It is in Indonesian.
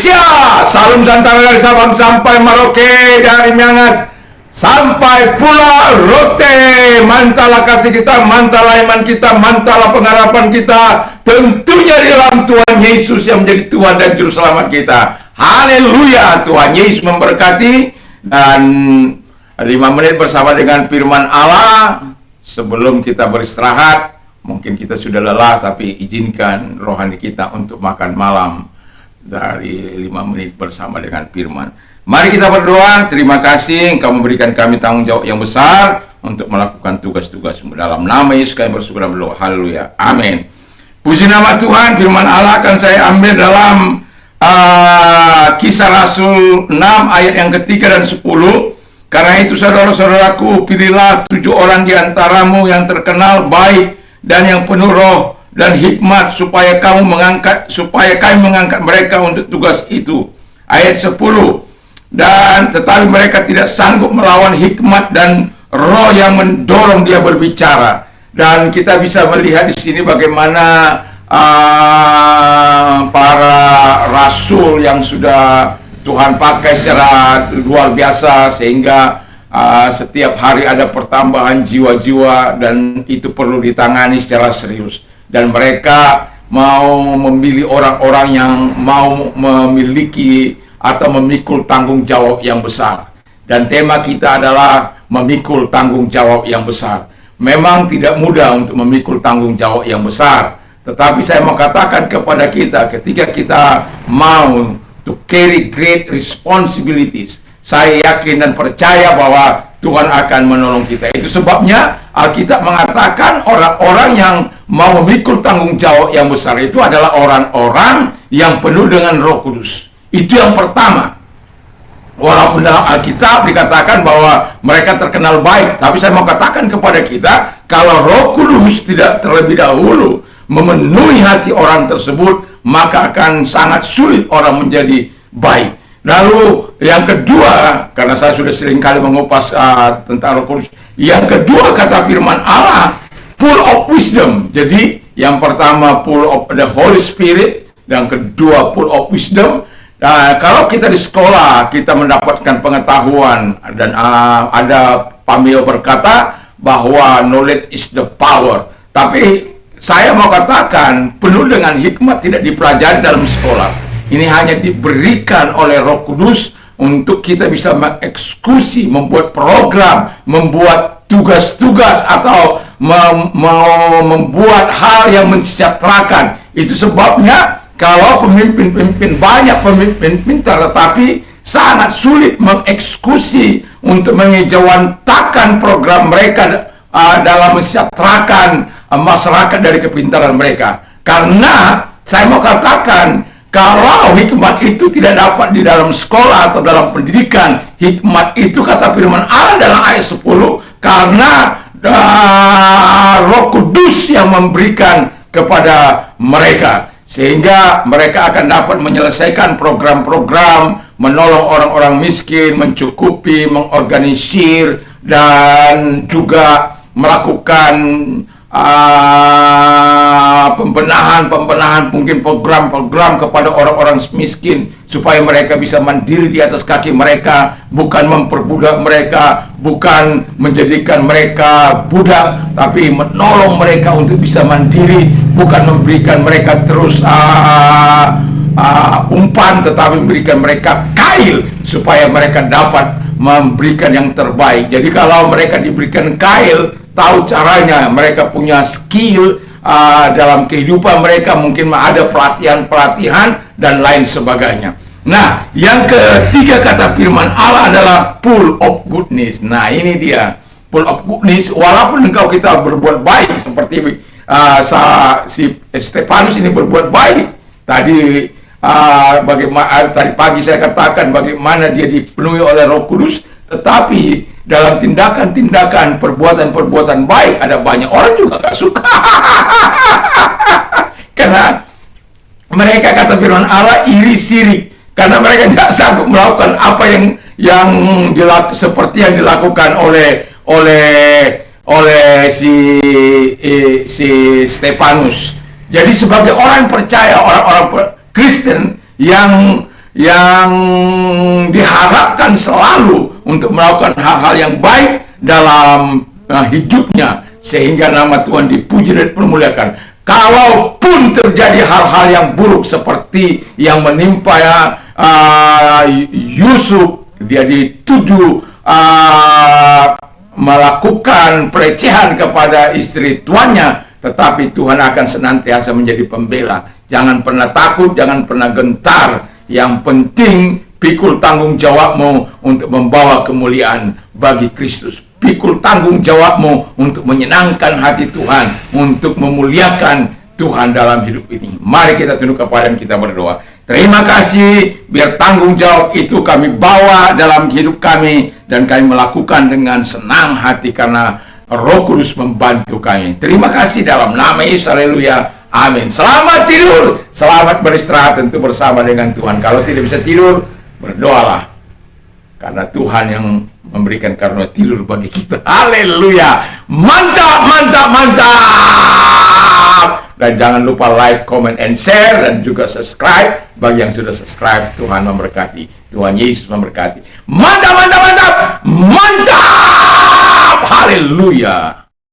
Indonesia. Salam Santara dari Sabang sampai Merauke, dari Miangas sampai Pulau Rote. Mantalah kasih kita, mantalah iman kita, mantalah pengharapan kita, tentunya di dalam Tuhan Yesus yang menjadi Tuhan dan Juru Selamat kita. Haleluya. Tuhan Yesus memberkati. Dan 5 menit bersama dengan firman Allah sebelum kita beristirahat. Mungkin kita sudah lelah, tapi izinkan rohani kita untuk makan malam dari 5 menit bersama dengan firman. Mari kita berdoa. Terima kasih Engkau memberikan kami tanggung jawab yang besar untuk melakukan tugas-tugasmu. Dalam nama Yesus kami bersyukur dan berdoa. Haleluya. Amin. Puji nama Tuhan. Firman Allah akan saya ambil dalam Kisah Rasul 6 ayat yang ketiga dan 10. Karena itu saudara-saudaraku, pilihlah 7 orang di antaramu yang terkenal baik dan yang penuh roh dan hikmat, supaya kami mengangkat mereka untuk tugas itu. Ayat 10. Dan tetapi mereka tidak sanggup melawan hikmat dan roh yang mendorong dia berbicara. Dan kita bisa melihat di sini bagaimana para rasul yang sudah Tuhan pakai secara luar biasa, sehingga setiap hari ada pertambahan jiwa-jiwa dan itu perlu ditangani secara serius. Dan mereka mau memilih orang-orang yang mau memiliki atau memikul tanggung jawab yang besar. Dan tema kita adalah memikul tanggung jawab yang besar. Memang tidak mudah untuk memikul tanggung jawab yang besar, tetapi saya mau katakan kepada kita, ketika kita mau to carry great responsibilities, saya yakin dan percaya bahwa Tuhan akan menolong kita. Itu sebabnya Alkitab mengatakan orang-orang yang mau memikul tanggung jawab yang besar itu adalah orang-orang yang penuh dengan Roh Kudus. Itu yang pertama. Walaupun dalam Alkitab dikatakan bahwa mereka terkenal baik, tapi saya mau katakan kepada kita, kalau Roh Kudus tidak terlebih dahulu memenuhi hati orang tersebut, maka akan sangat sulit orang menjadi baik. Lalu yang kedua, karena saya sudah sering kali mengupas tentang Roh Kudus, yang kedua kata firman Allah, full of wisdom. Jadi yang pertama full of the Holy Spirit, yang kedua full of wisdom. Nah, kalau kita di sekolah kita mendapatkan pengetahuan, dan ada pamil berkata bahwa knowledge is the power. Tapi saya mau katakan, penuh dengan hikmat tidak dipelajari dalam sekolah. Ini hanya diberikan oleh Roh Kudus untuk kita bisa mengeksekusi, membuat program, membuat tugas-tugas, atau membuat hal yang mensejahterakan. Itu sebabnya kalau pemimpin-pemimpin, banyak pemimpin pintar, tetapi sangat sulit mengeksekusi untuk mengejawantakan program mereka dalam mensejahterakan masyarakat dari kepintaran mereka. Karena saya mau katakan, kalau hikmat itu tidak dapat di dalam sekolah atau dalam pendidikan, hikmat itu kata firman Allah dalam ayat 10, karena Roh Kudus yang memberikan kepada mereka, sehingga mereka akan dapat menyelesaikan program-program, menolong orang-orang miskin, mencukupi, mengorganisir, dan juga melakukan pembenahan mungkin program-program kepada orang-orang miskin, supaya mereka bisa mandiri di atas kaki mereka, bukan memperbudak mereka, bukan menjadikan mereka budak, tapi menolong mereka untuk bisa mandiri, bukan memberikan mereka terus umpan, tetapi memberikan mereka kail supaya mereka dapat memberikan yang terbaik. Jadi kalau mereka diberikan kail, tahu caranya, mereka punya skill dalam kehidupan mereka, mungkin ada pelatihan-pelatihan dan lain sebagainya. Nah, yang ketiga kata firman Allah adalah full of goodness. Nah, ini dia, full of goodness. Walaupun engkau kita berbuat baik, seperti si Stefanus ini berbuat baik. Bagaimana tadi pagi saya katakan bagaimana dia dipenuhi oleh Roh Kudus, tetapi dalam tindakan-tindakan, perbuatan-perbuatan baik, ada banyak orang juga gak suka. Karena mereka kata firman Allah iri sirik, karena mereka tidak sanggup melakukan apa yang seperti yang dilakukan oleh si Stefanus. Jadi sebagai orang percaya, orang-orang Kristen yang yang diharapkan selalu untuk melakukan hal-hal yang baik dalam hidupnya, sehingga nama Tuhan dipuji dan dipermuliakan. Kalaupun terjadi hal-hal yang buruk seperti yang menimpa Yusuf, dia dituduh melakukan pelecehan kepada istri tuannya, tetapi Tuhan akan senantiasa menjadi pembela. Jangan pernah takut, jangan pernah gentar. Yang penting pikul tanggung jawabmu untuk membawa kemuliaan bagi Kristus. Pikul tanggung jawabmu untuk menyenangkan hati Tuhan, untuk memuliakan Tuhan dalam hidup ini. Mari kita tunduk kepada dan kita berdoa. Terima kasih, biar tanggung jawab itu kami bawa dalam hidup kami, dan kami melakukan dengan senang hati karena Roh Kudus membantu kami. Terima kasih dalam nama Yesus, haleluya. Amin. Selamat tidur, selamat beristirahat tentu bersama dengan Tuhan. Kalau tidak bisa tidur, berdoalah, karena Tuhan yang memberikan karunia tidur bagi kita. Haleluya. Mantap, mantap, mantap. Dan jangan lupa like, comment, and share, dan juga subscribe bagi yang sudah subscribe. Tuhan memberkati. Tuhan Yesus memberkati. Mantap, mantap, mantap. Mantap. Haleluya.